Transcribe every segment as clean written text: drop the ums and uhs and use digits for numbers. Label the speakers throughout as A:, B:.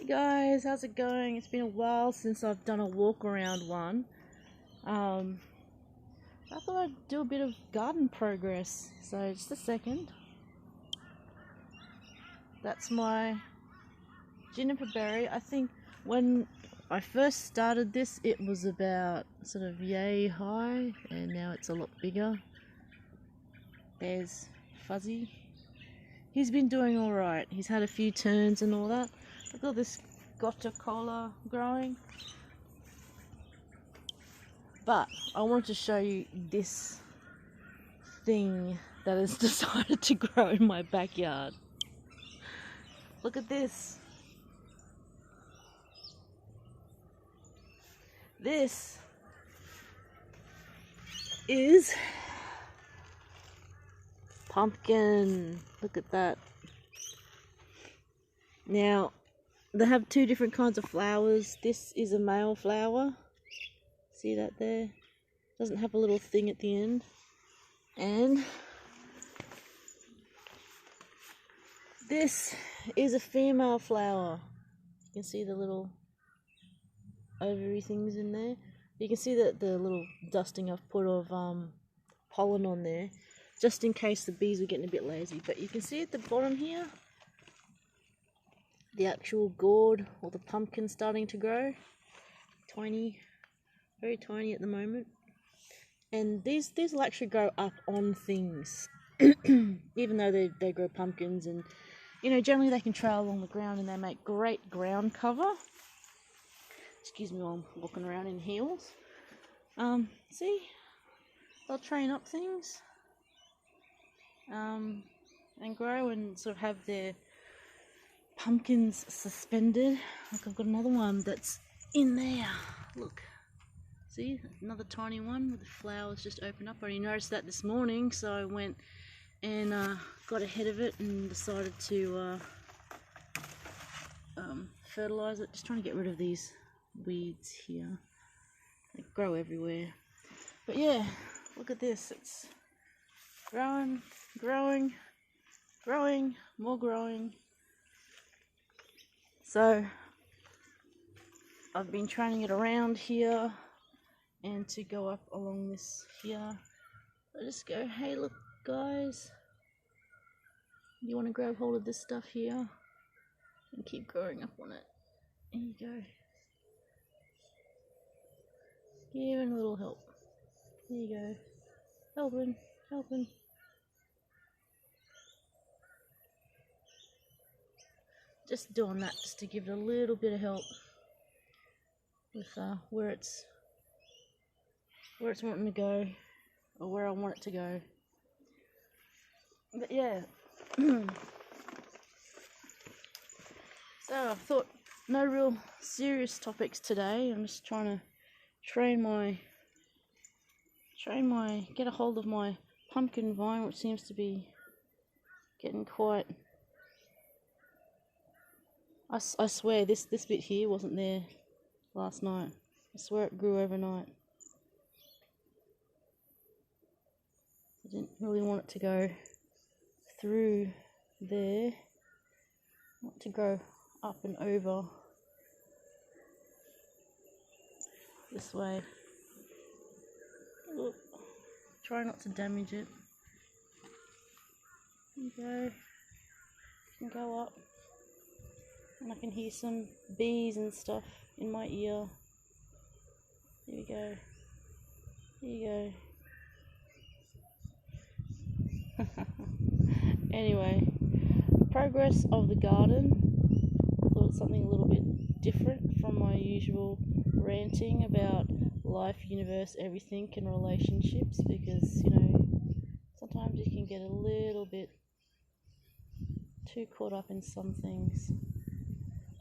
A: Hey guys, how's it going? It's been a while since I've done a walk around one. I thought I'd do a bit of garden progress. So just a second. That's my juniper berry. I think when I first started this it was about sort of yay high, and now it's a lot bigger. There's Fuzzy. He's been doing alright. He's had a few turns and all that. Look at this Gotcha Cola growing. But I wanted to show you this thing that has decided to grow in my backyard. Look at this. This is pumpkin. Look at that. Now, they have two different kinds of flowers. This is a male flower. See that there? Doesn't have a little thing at the end. And this is a female flower. You can see the little ovary things in there. You can see that the little dusting I've put of pollen on there, just in case the bees were getting a bit lazy. But you can see at the bottom here, the actual gourd or the pumpkin starting to grow. Tiny, very tiny at the moment. And these will actually grow up on things, even though they grow pumpkins, and you know, generally they can trail along the ground and they make great ground cover. Excuse me while I'm walking around in heels. See, they'll train up things and grow and sort of have their pumpkins suspended. Look, I've got another one that's in there. Look, see, another tiny one with the flowers just opened up. I only noticed that this morning, so I went and got ahead of it and decided to fertilize it. Just trying to get rid of these weeds here. They grow everywhere. But yeah, look at this. It's growing, growing, growing, more growing. So I've been training it around here and to go up along this here. I just go, hey look guys, you want to grab hold of this stuff here and keep growing up on it. There you go. Giving a little help. There you go. Helping, helping. Just doing that just to give it a little bit of help with where it's wanting to go, or where I want it to go. But yeah. So I thought no real serious topics today. I'm just trying to get a hold of my pumpkin vine, which seems to be getting quite. I swear this bit here wasn't there last night. I swear it grew overnight. I didn't really want it to go through there. I want it to go up and over this way. Look, try not to damage it. There you go. You can go up. And I can hear some bees and stuff in my ear. There you go. There you go. Anyway, progress of the garden. I thought it's something a little bit different from my usual ranting about life, universe, everything, and relationships, because, you know, sometimes you can get a little bit too caught up in some things.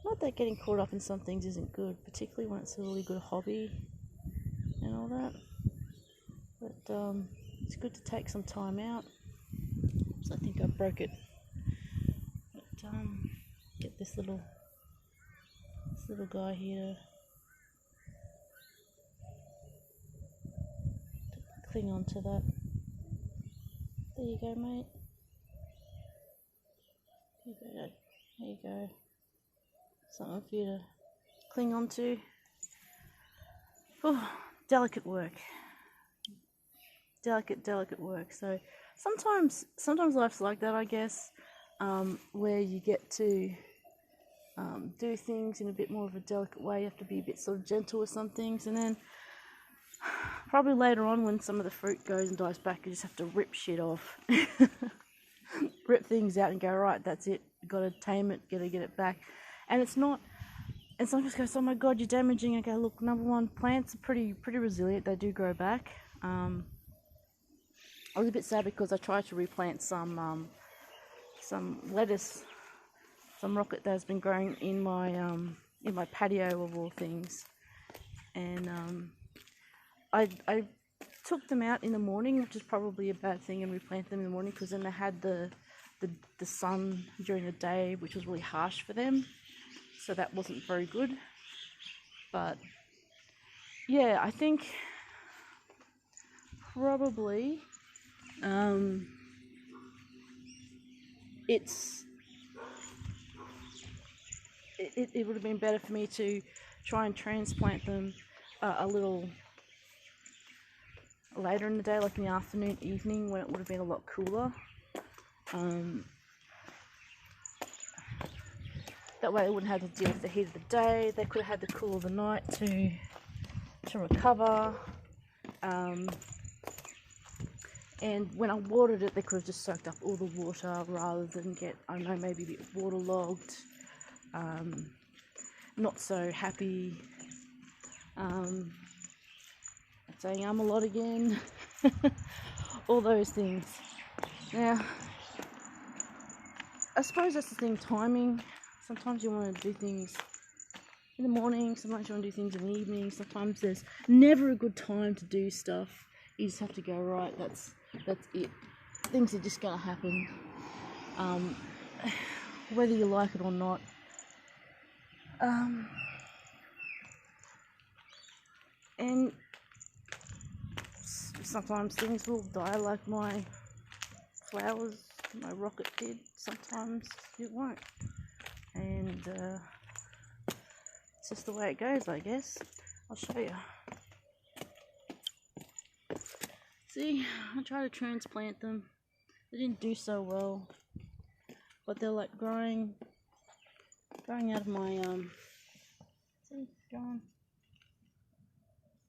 A: Not that getting caught up in some things isn't good, particularly when it's a really good hobby and all that. But it's good to take some time out. So I think I broke it. But get this little guy here to cling on to that. There you go, mate. There you go. There you go. something for you to cling on to. Oh, delicate work. Delicate work. So sometimes life's like that, I guess, where you get to do things in a bit more of a delicate way. You have to be a bit sort of gentle with some things, and then probably later on when some of the fruit goes and dies back, you just have to rip shit off. Rip things out and go, right, that's it, gotta tame it, gotta get it back. And it's not, and some just goes, oh my god, you're damaging. Okay, look, number one, plants are pretty resilient, they do grow back. I was a bit sad because I tried to replant some lettuce, some rocket that has been growing in my patio of all things, and I took them out in the morning, which is probably a bad thing, and replanted them in the morning because then they had the sun during the day, which was really harsh for them, so that wasn't very good. But yeah, I think probably it would have been better for me to try and transplant them a little later in the day, like in the afternoon, evening, when it would have been a lot cooler. That way they wouldn't have to deal with the heat of the day. They could have had the cool of the night to recover. And when I watered it, they could have just soaked up all the water rather than get, I don't know, maybe a bit waterlogged, not so happy, saying I'm a lot again, all those things. Now, I suppose that's the thing, timing. Sometimes you want to do things in the morning, sometimes you want to do things in the evening, sometimes there's never a good time to do stuff. You just have to go, right, that's it. Things are just going to happen, whether you like it or not. And sometimes things will die, like my flowers, my rocket did. Sometimes it won't, and it's just the way it goes, I guess. I'll show you. See, I tried to transplant them. They didn't do so well, but they're like growing out of my see, growing,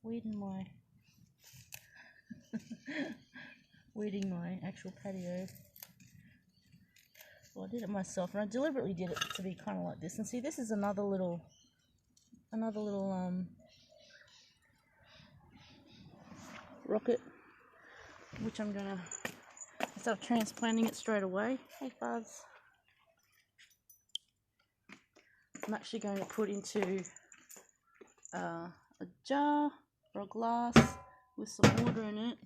A: weeding my actual patio. Well, I did it myself, and I deliberately did it to be kind of like this. And see, this is another little rocket, which I'm gonna, instead of transplanting it straight away, hey Buzz, I'm actually going to put into a jar or a glass with some water in it,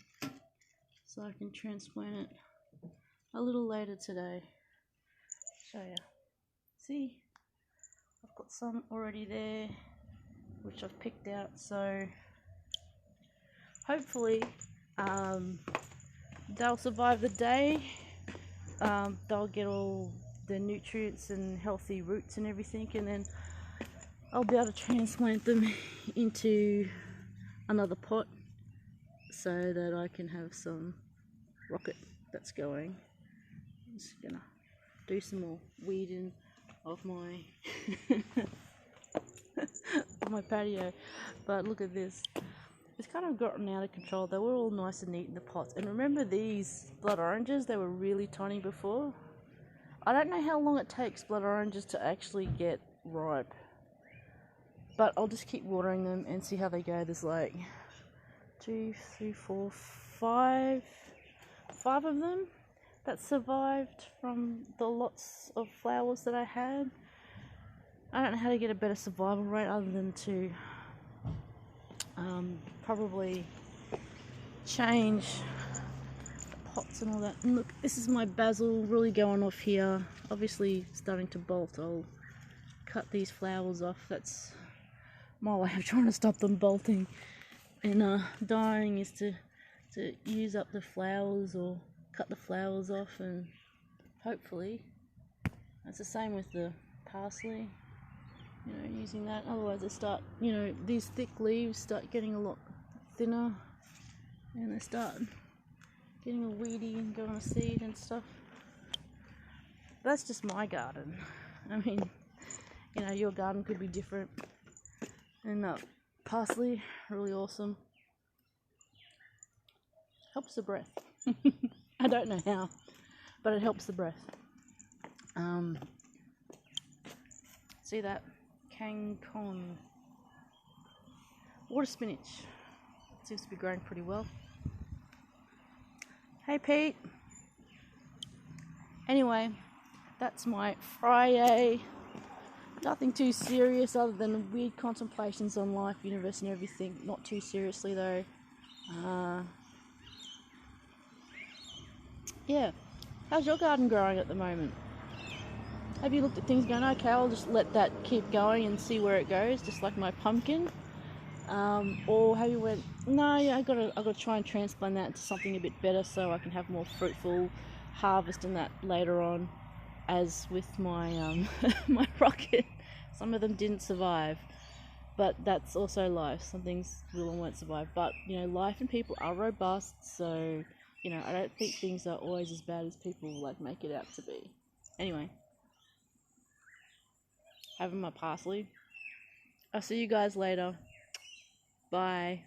A: so I can transplant it a little later today. Show you. See, I've got some already there, which I've picked out, so hopefully they'll survive the day. They'll get all the nutrients and healthy roots and everything, and then I'll be able to transplant them into another pot so that I can have some rocket that's going. I'm just gonna do some more weeding of my of my patio. But look at this, it's kind of gotten out of control. They were all nice and neat in the pots, and remember these blood oranges, they were really tiny before. I don't know how long it takes blood oranges to actually get ripe, but I'll just keep watering them and see how they go. There's like 2, 3, 4, 5 of them that survived from the lots of flowers that I had. I don't know how to get a better survival rate other than to probably change the pots and all that. And look, this is my basil really going off here, obviously starting to bolt. I'll cut these flowers off. That's my way of trying to stop them bolting and dying, is to use up the flowers or cut the flowers off, and hopefully it's the same with the parsley. using that. Otherwise they start, you know, these thick leaves start getting a lot thinner and they start getting all weedy and going to seed and stuff. But that's just my garden. I mean, you know, your garden could be different. And parsley, really awesome. Helps the breath. I don't know how, but it helps the breath. See that? Kangkon. Water spinach. Seems to be growing pretty well. Hey Pete. Anyway, that's my Friday. Nothing too serious other than weird contemplations on life, universe and everything. Not too seriously though. Yeah. How's your garden growing at the moment? Have you looked at things going, okay, I'll just let that keep going and see where it goes, just like my pumpkin? Or have you went, no, yeah, I've got to try and transplant that into something a bit better so I can have more fruitful harvest in that later on, as with my my rocket. Some of them didn't survive, but that's also life. Some things will and won't survive, but you know, life and people are robust, so you know, I don't think things are always as bad as people like make it out to be. Anyway, having my parsley. I'll see you guys later. Bye.